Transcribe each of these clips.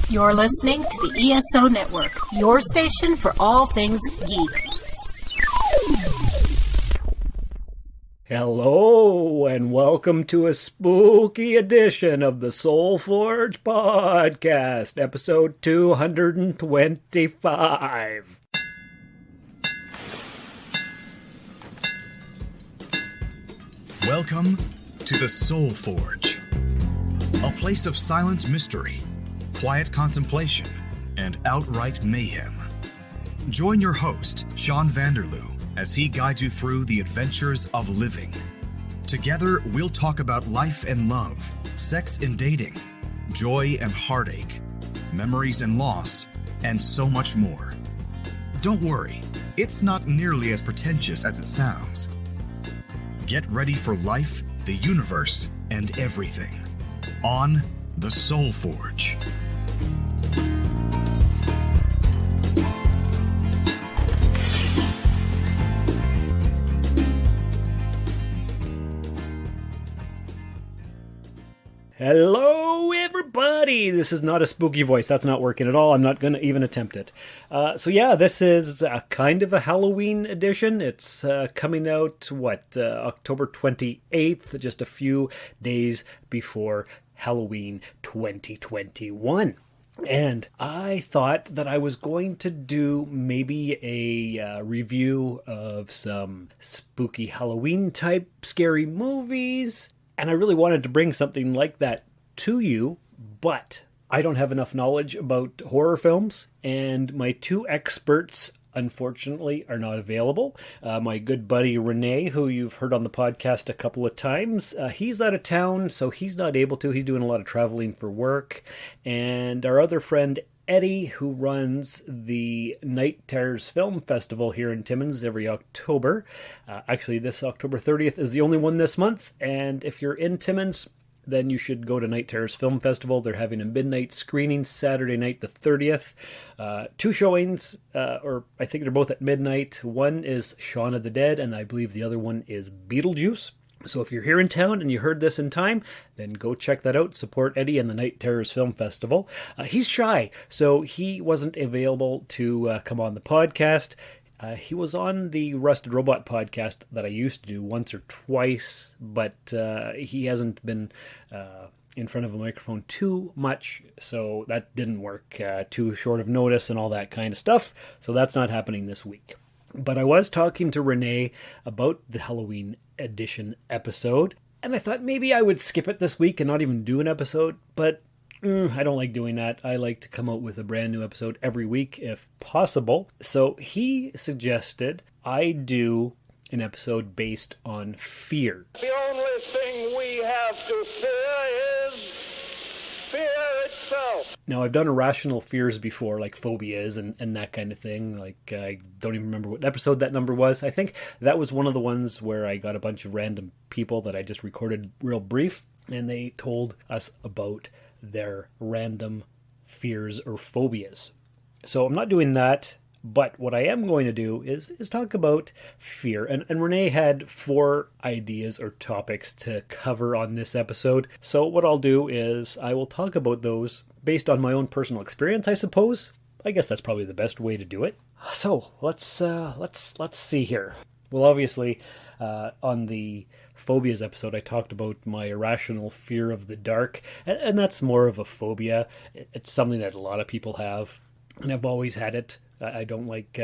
You're listening to the ESO Network, your station for all things geek. Hello, and welcome to a spooky edition of the Soul Forge Podcast, episode 225. Welcome to the Soul Forge, a place of silent mystery, quiet contemplation, and outright mayhem. Join your host, Sean Vanderloo, as he guides you through the adventures of living. Together, we'll talk about life and love, sex and dating, joy and heartache, memories and loss, and so much more. Don't worry, it's not nearly as pretentious as it sounds. Get ready for life, the universe, and everything on the Soul Forge. Hello, everybody! This is not a spooky voice. That's not working at all. I'm not going to even attempt it. This is a kind of a Halloween edition. It's coming out, October 28th, just a few days before Halloween 2021. And I thought that I was going to do maybe a review of some spooky Halloween-type scary movies. And I really wanted to bring something like that to you, but I don't have enough knowledge about horror films, and my two experts, unfortunately, are not available. My good buddy Renee, who you've heard on the podcast a couple of times, he's out of town, so he's not able to. He's doing a lot of traveling for work. And our other friend Eddie, who runs the Night Terrors Film Festival here in Timmins every October. Actually, this October 30th is the only one this month, and if you're in Timmins, then you should go to Night Terrors Film Festival. They're having a midnight screening Saturday night, the 30th. Two showings, or I think they're both at midnight. One is Shaun of the Dead, and I believe the other one is Beetlejuice. So if you're here in town and you heard this in time, then go check that out. Support Eddie and the Night Terrors Film Festival. He's shy, so he wasn't available to come on the podcast. He was on the Rusted Robot podcast that I used to do once or twice, but he hasn't been in front of a microphone too much, so that didn't work. Too short of notice and all that kind of stuff, so that's not happening this week. But I was talking to Renee about the Halloween edition episode, and I thought maybe I would skip it this week and not even do an episode, but I don't like doing that. I like to come out with a brand new episode every week if possible. So he suggested I do an episode based on fear. The only thing we have to fear is fear itself. Now, I've done irrational fears before, like phobias and that kind of thing. Like, I don't even remember what episode that number was. I think that was one of the ones where I got a bunch of random people that I just recorded real brief, and they told us about their random fears or phobias. So I'm not doing that, but what I am going to do is talk about fear. And Renee had 4 ideas or topics to cover on this episode. So what I'll do is I will talk about those based on my own personal experience, I suppose. I guess that's probably the best way to do it. So let's see here. Well, obviously, on the phobias episode, I talked about my irrational fear of the dark, and that's more of a phobia. It's something that a lot of people have, and I've always had it. I don't like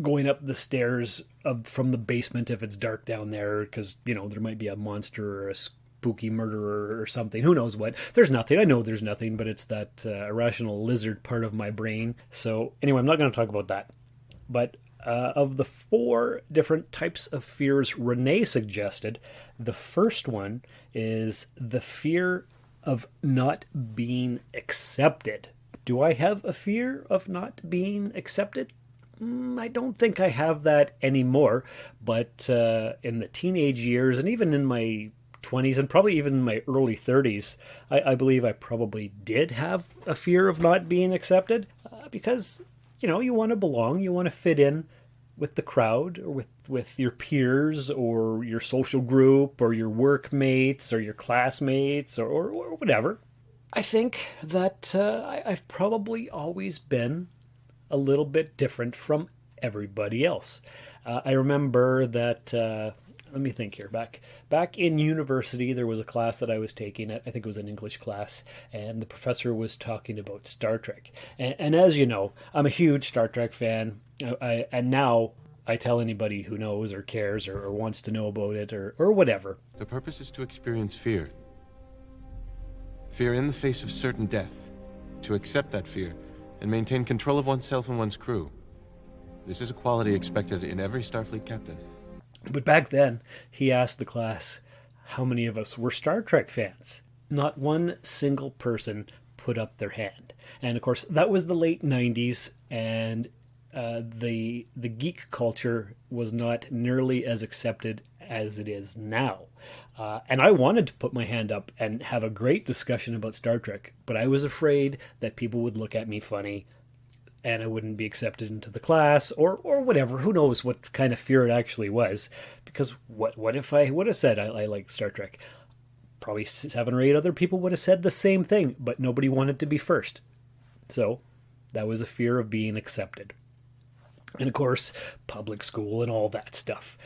going up the stairs from the basement if it's dark down there, because, there might be a monster or a spooky murderer or something. Who knows what? There's nothing. I know there's nothing, but it's that irrational lizard part of my brain. So anyway, I'm not going to talk about that. But of the 4 different types of fears Renee suggested, the first one is the fear of not being accepted. Do I have a fear of not being accepted? I don't think I have that anymore, but in the teenage years and even in my 20s and probably even in my early 30s, I believe I probably did have a fear of not being accepted because you want to belong, you want to fit in with the crowd or with your peers or your social group or your workmates or your classmates or whatever. I think that I've probably always been a little bit different from everybody else. I remember that. Let me think here. Back in university, there was a class that I was taking. I think it was an English class, and the professor was talking about Star Trek. And as you know, I'm a huge Star Trek fan. And now I tell anybody who knows or cares or wants to know about it or whatever. The purpose is to experience fear. Fear in the face of certain death. To accept that fear and maintain control of oneself and one's crew. This is a quality expected in every Starfleet captain. But back then, he asked the class how many of us were Star Trek fans. Not one single person put up their hand. And of course, that was the late 90s, and the geek culture was not nearly as accepted as it is now. And I wanted to put my hand up and have a great discussion about Star Trek, but I was afraid that people would look at me funny, and I wouldn't be accepted into the class, or whatever. Who knows what kind of fear it actually was? Because what if I would have said I like Star Trek? Probably 7 or 8 other people would have said the same thing, but nobody wanted to be first. So that was a fear of being accepted. And of course, public school and all that stuff.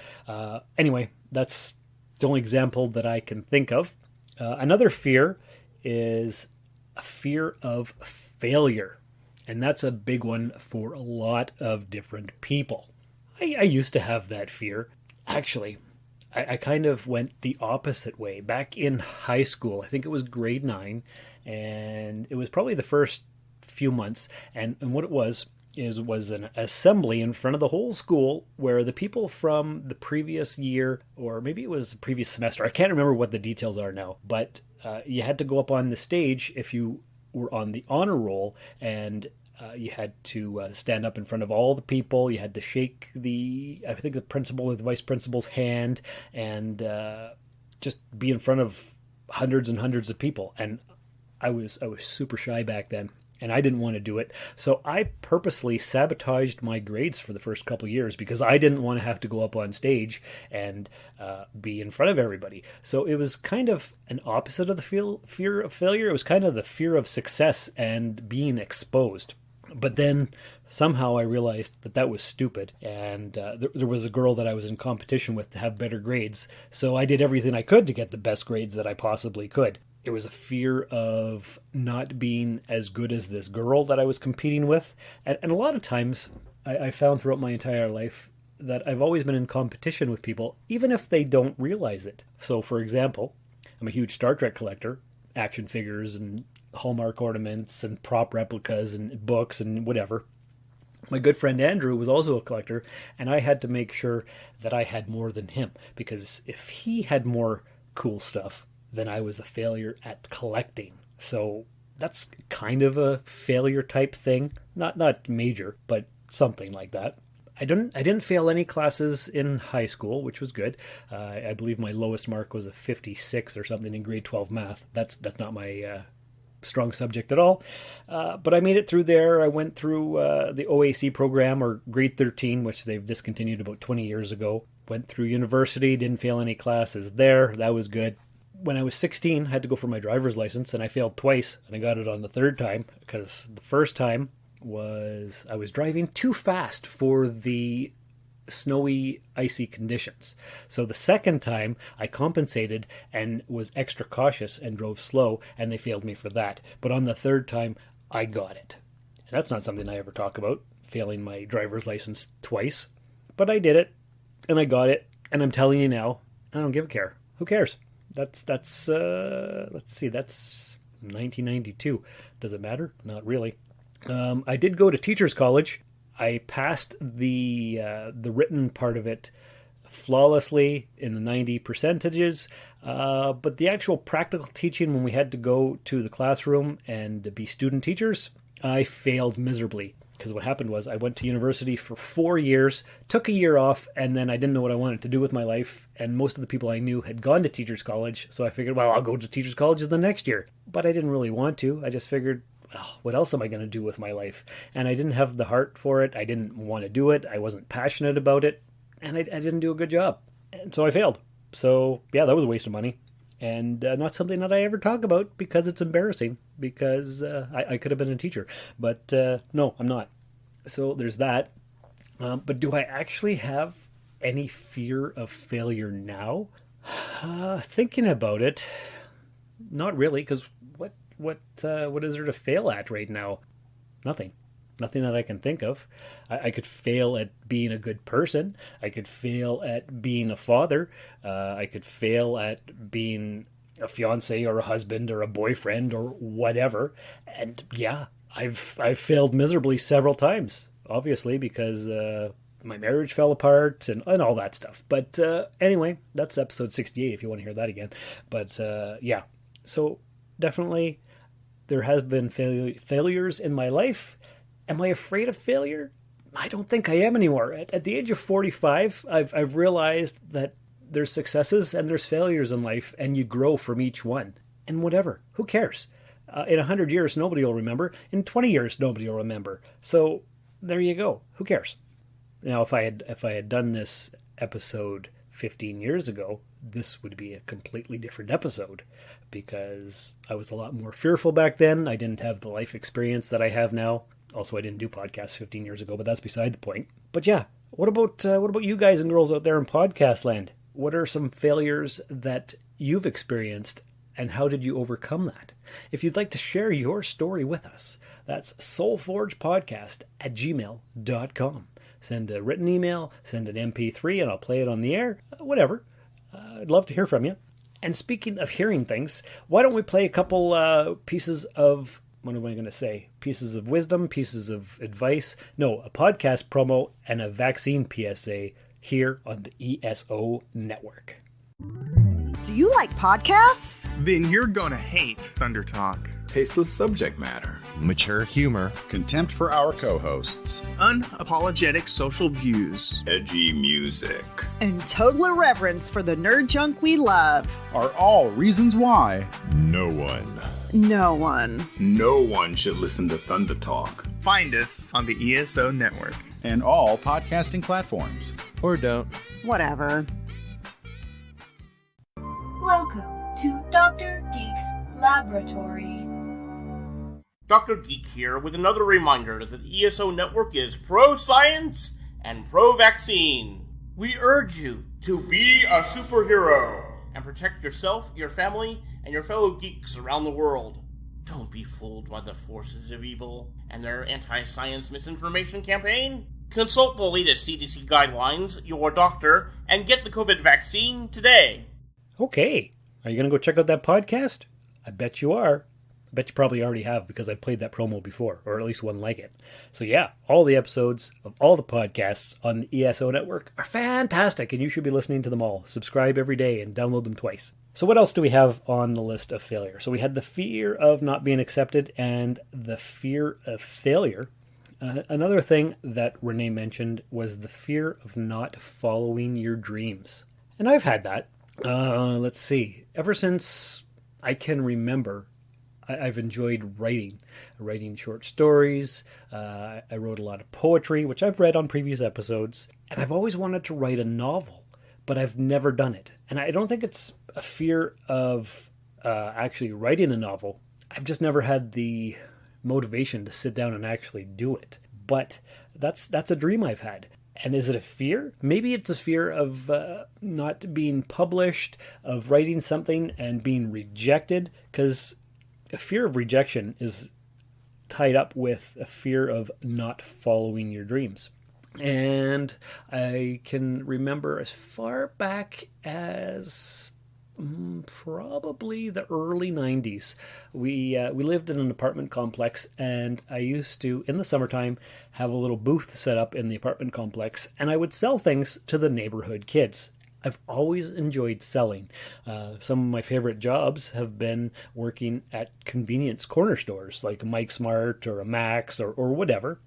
Anyway, that's the only example that I can think of. Another fear is a fear of failure. And that's a big one for a lot of different people. I used to have that fear. Actually, I kind of went the opposite way. Back in high school, I think it was grade 9, and it was probably the first few months. And what it was an assembly in front of the whole school where the people from the previous year, or maybe it was the previous semester, I can't remember what the details are now, but you had to go up on the stage if you were on the honor roll, and you had to stand up in front of all the people. You had to shake the principal or the vice principal's hand, and just be in front of hundreds and hundreds of people. And I was super shy back then, and I didn't want to do it. So I purposely sabotaged my grades for the first couple of years because I didn't want to have to go up on stage and be in front of everybody. So it was kind of an opposite of the fear of failure. It was kind of the fear of success and being exposed. But then somehow I realized that was stupid, and there was a girl that I was in competition with to have better grades. So I did everything I could to get the best grades that I possibly could. It was a fear of not being as good as this girl that I was competing with. And a lot of times I found throughout my entire life that I've always been in competition with people, even if they don't realize it. So, for example, I'm a huge Star Trek collector, action figures and Hallmark ornaments and prop replicas and books and whatever. My good friend Andrew was also a collector, and I had to make sure that I had more than him, because if he had more cool stuff, then I was a failure at collecting. So that's kind of a failure type thing. Not major, but something like that. I didn't fail any classes in high school, which was good. I believe my lowest mark was a 56 or something in grade 12 math. That's not my strong subject at all. But I made it through there. I went through the OAC program, or grade 13, which they've discontinued about 20 years ago. Went through university, didn't fail any classes there. That was good. When I was 16, I had to go for my driver's license, and I failed twice, and I got it on the third time, because the first time I was driving too fast for the snowy, icy conditions. So the second time, I compensated and was extra cautious and drove slow, and they failed me for that. But on the third time, I got it. And that's not something I ever talk about, failing my driver's license twice. But I did it, and I got it, and I'm telling you now, I don't give a care. Who cares? That's 1992. Does it matter? Not really. I did go to teacher's college. I passed the written part of it flawlessly in the 90 percentages, but the actual practical teaching, when we had to go to the classroom and be student teachers, I failed miserably. Because what happened was I went to university for 4 years, took a year off, and then I didn't know what I wanted to do with my life. And most of the people I knew had gone to teacher's college, so I figured, well, I'll go to teacher's college the next year. But I didn't really want to. I just figured, well, what else am I going to do with my life? And I didn't have the heart for it. I didn't want to do it. I wasn't passionate about it. And I didn't do a good job. And so I failed. So, yeah, that was a waste of money. And not something that I ever talk about because it's embarrassing, because I could have been a teacher. But no, I'm not. So there's that. But do I actually have any fear of failure now? Thinking about it, not really, because what is there to fail at right now? Nothing. Nothing that I can think of. I could fail at being a good person. I could fail at being a father. I could fail at being a fiance or a husband or a boyfriend or whatever. And yeah, I've failed miserably several times, obviously, because my marriage fell apart and all that stuff. But anyway, that's episode 68 if you want to hear that again. But yeah, so definitely there have been failures in my life. Am I afraid of failure? I don't think I am anymore. At the age of 45, I've realized that there's successes and there's failures in life, and you grow from each one. And whatever, who cares? In 100 years, nobody will remember. In 20 years, nobody will remember. So there you go. Who cares? Now, if I had done this episode 15 years ago, this would be a completely different episode, because I was a lot more fearful back then. I didn't have the life experience that I have now. Also, I didn't do podcasts 15 years ago, but that's beside the point. But yeah, what about you guys and girls out there in podcast land? What are some failures that you've experienced, and how did you overcome that? If you'd like to share your story with us, that's soulforgepodcast@gmail.com. Send a written email, send an MP3, and I'll play it on the air. Whatever. I'd love to hear from you. And speaking of hearing things, why don't we play a couple pieces of... What am I going to say? Pieces of wisdom, pieces of advice. No, a podcast promo and a vaccine PSA here on the ESO Network. Do you like podcasts? Then you're gonna hate Thunder Talk. Tasteless subject matter. Mature humor. Contempt for our co-hosts. Unapologetic social views. Edgy music. And total irreverence for the nerd junk we love. Are all reasons why No one should listen to Thunder Talk. Find us on the ESO Network. And all podcasting platforms. Or don't. Whatever. Welcome to Dr. Geek's Laboratory. Dr. Geek here with another reminder that the ESO Network is pro-science and pro-vaccine. We urge you to be a superhero and protect yourself, your family, and your fellow geeks around the world. Don't be fooled by the forces of evil and their anti-science misinformation campaign. Consult the latest CDC guidelines, your doctor, and get the COVID vaccine today. Okay. Are you going to go check out that podcast? I bet you are. I bet you probably already have, because I played that promo before, or at least one like it. So yeah, all the episodes of all the podcasts on the ESO Network are fantastic, and you should be listening to them all. Subscribe every day and download them twice. So what else do we have on the list of failure? So we had the fear of not being accepted and the fear of failure. Another thing that Renee mentioned was the fear of not following your dreams. And I've had that. Let's see. Ever since I can remember, I've enjoyed writing short stories. I wrote a lot of poetry, which I've read on previous episodes. And I've always wanted to write a novel, but I've never done it. And I don't think it's a fear of actually writing a novel. I've just never had the motivation to sit down and actually do it. But that's a dream I've had. And is it a fear? Maybe it's a fear of not being published, of writing something and being rejected, because a fear of rejection is tied up with a fear of not following your dreams. And I can remember as far back as probably the early 90s. We lived in an apartment complex, and I used to, in the summertime, have a little booth set up in the apartment complex, and I would sell things to the neighborhood kids. I've always enjoyed selling. Some of my favorite jobs have been working at convenience corner stores like a Mike's Mart or a Mac's or whatever.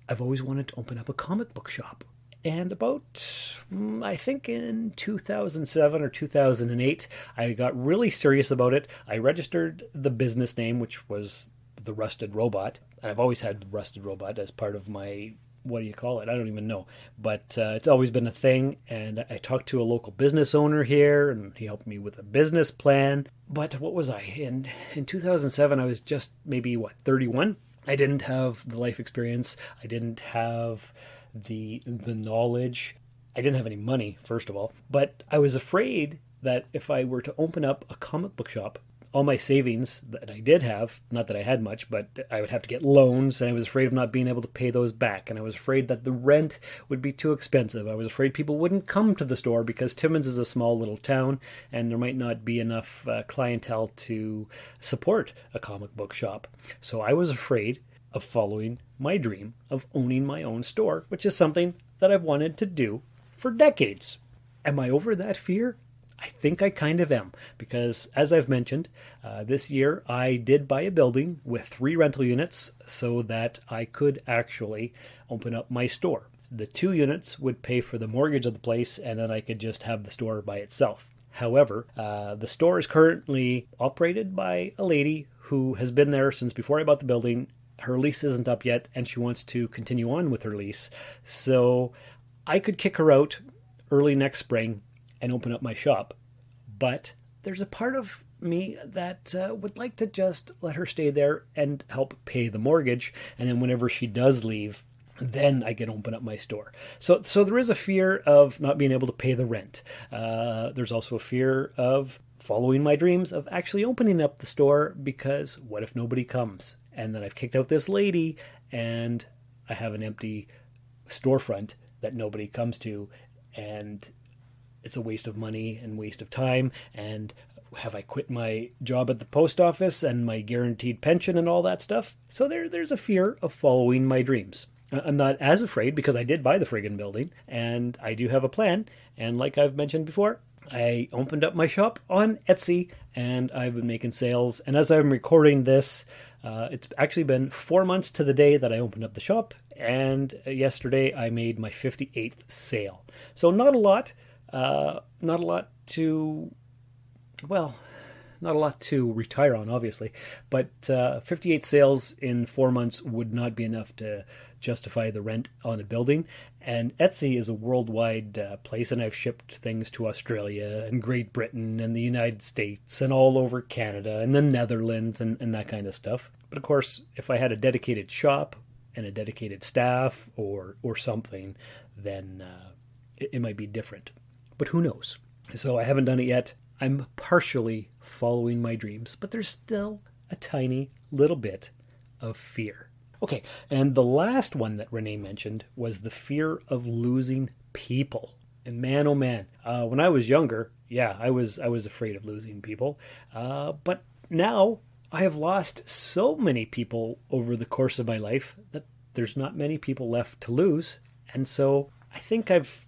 I've always wanted to open up a comic book shop. And about, I think in 2007 or 2008, I got really serious about it. I registered the business name, which was The Rusted Robot. And I've always had Rusted Robot as part of my what do you call it? I don't even know. But it's always been a thing. And I talked to a local business owner here, and he helped me with a business plan. But what was I? In 2007, I was just maybe, 31? I didn't have the life experience. I didn't have the knowledge. I didn't have any money, first of all. But I was afraid that if I were to open up a comic book shop, all my savings that I did have, not that I had much, but I would have to get loans, and I was afraid of not being able to pay those back, and I was afraid that the rent would be too expensive. I was afraid people wouldn't come to the store because Timmins is a small little town, and there might not be enough clientele to support a comic book shop. So I was afraid of following my dream of owning my own store, which is something that I've wanted to do for decades. Am I over that fear? I think I kind of am, because as I've mentioned, this year I did buy a building with 3 rental units so that I could actually open up my store. The 2 units would pay for the mortgage of the place, and then I could just have the store by itself. However, the store is currently operated by a lady who has been there since before I bought the building. Her lease isn't up yet, and she wants to continue on with her lease. So I could kick her out early next spring and open up my shop. But there's a part of me that would like to just let her stay there and help pay the mortgage. And then whenever she does leave, then I can open up my store. So there is a fear of not being able to pay the rent. There's also a fear of following my dreams of actually opening up the store, because what if nobody comes? And then I've kicked out this lady and I have an empty storefront that nobody comes to, and it's a waste of money and waste of time. And have I quit my job at the post office and my guaranteed pension and all that stuff? So there's a fear of following my dreams. I'm not as afraid because I did buy the friggin' building, and I do have a plan. And like I've mentioned before, I opened up my shop on Etsy, and I've been making sales. And as I'm recording this, it's actually been 4 months to the day that I opened up the shop. And yesterday I made my 58th sale. So not a lot. Not a lot to retire on, obviously, but 58 sales in 4 months would not be enough to justify the rent on a building. And Etsy is a worldwide place, and I've shipped things to Australia and Great Britain and the United States and all over Canada and the Netherlands and that kind of stuff. But of course, if I had a dedicated shop and a dedicated staff or something, then it might be different. But who knows? So I haven't done it yet. I'm partially following my dreams, but there's still a tiny little bit of fear. Okay, and the last one that Renee mentioned was the fear of losing people. And man, oh man, when I was younger, yeah, I was afraid of losing people. But now I have lost so many people over the course of my life that there's not many people left to lose. And so I think I've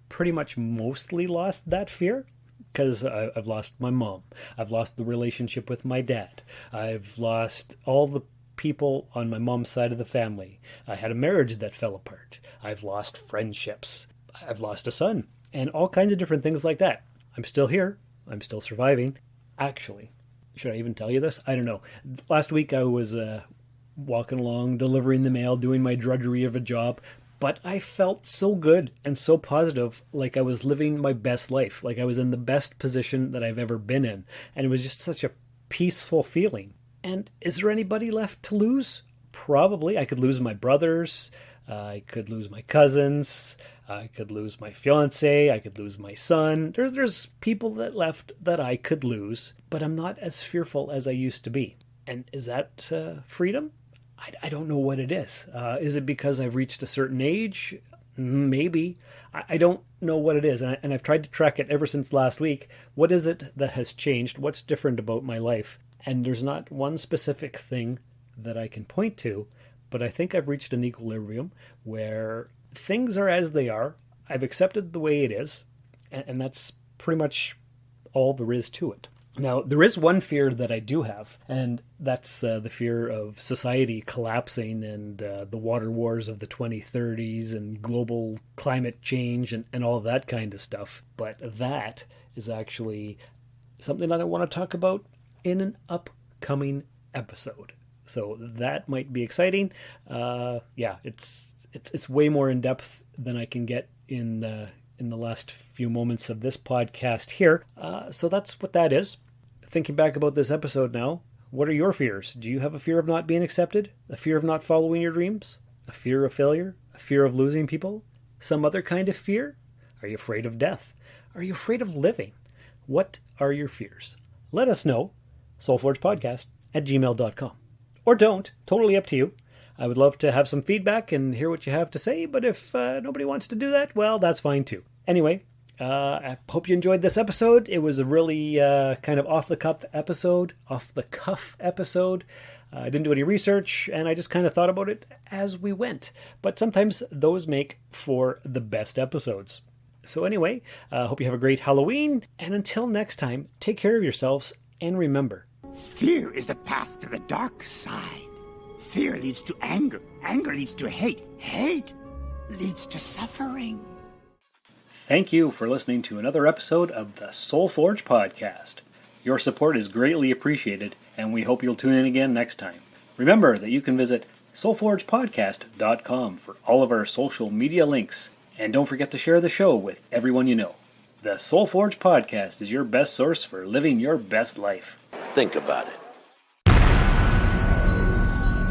pretty much mostly lost that fear, because I've lost my mom. I've lost the relationship with my dad. I've lost all the people on my mom's side of the family. I had a marriage that fell apart. I've lost friendships. I've lost a son, and all kinds of different things like that. I'm still here. I'm still surviving. Actually, should I even tell you this? I don't know. Last week I was walking along, delivering the mail, doing my drudgery of a job, but I felt so good and so positive, like I was living my best life, like I was in the best position that I've ever been in. And it was just such a peaceful feeling. And is there anybody left to lose? Probably. I could lose my brothers. I could lose my cousins. I could lose my fiance. I could lose my son. There's people that left that I could lose, but I'm not as fearful as I used to be. And is that freedom? I don't know what it is. Is it because I've reached a certain age? Maybe. I don't know what it is. And I've tried to track it ever since last week. What is it that has changed? What's different about my life? And there's not one specific thing that I can point to, but I think I've reached an equilibrium where things are as they are. I've accepted the way it is, and that's pretty much all there is to it. Now, there is one fear that I do have, and that's the fear of society collapsing and the water wars of the 2030s and global climate change and all of that kind of stuff. But that is actually something that I want to talk about in an upcoming episode. So that might be exciting. It's way more in depth than I can get in the last few moments of this podcast here. So that's what that is. Thinking back about this episode now, what are your fears? Do you have a fear of not being accepted? A fear of not following your dreams? A fear of failure? A fear of losing people? Some other kind of fear? Are you afraid of death? Are you afraid of living? What are your fears? Let us know. soulforgepodcast@gmail.com. Or don't. Totally up to you. I would love to have some feedback and hear what you have to say, but if nobody wants to do that, well, that's fine too. Anyway, I hope you enjoyed this episode. It was a really kind of off-the-cuff episode. I didn't do any research, and I just kind of thought about it as we went. But sometimes those make for the best episodes. So anyway, I hope you have a great Halloween, and until next time, take care of yourselves, and remember. Fear is the path to the dark side. Fear leads to anger. Anger leads to hate. Hate leads to suffering. Thank you for listening to another episode of the Soul Forge Podcast. Your support is greatly appreciated, and we hope you'll tune in again next time. Remember that you can visit soulforgepodcast.com for all of our social media links, and don't forget to share the show with everyone you know. The Soul Forge Podcast is your best source for living your best life. Think about it.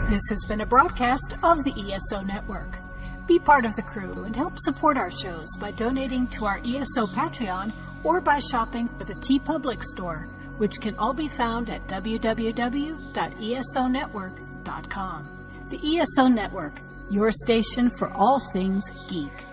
This has been a broadcast of the ESO Network. Be part of the crew and help support our shows by donating to our ESO Patreon or by shopping at the TeePublic store, which can all be found at www.esonetwork.com. The ESO Network, your station for all things geek.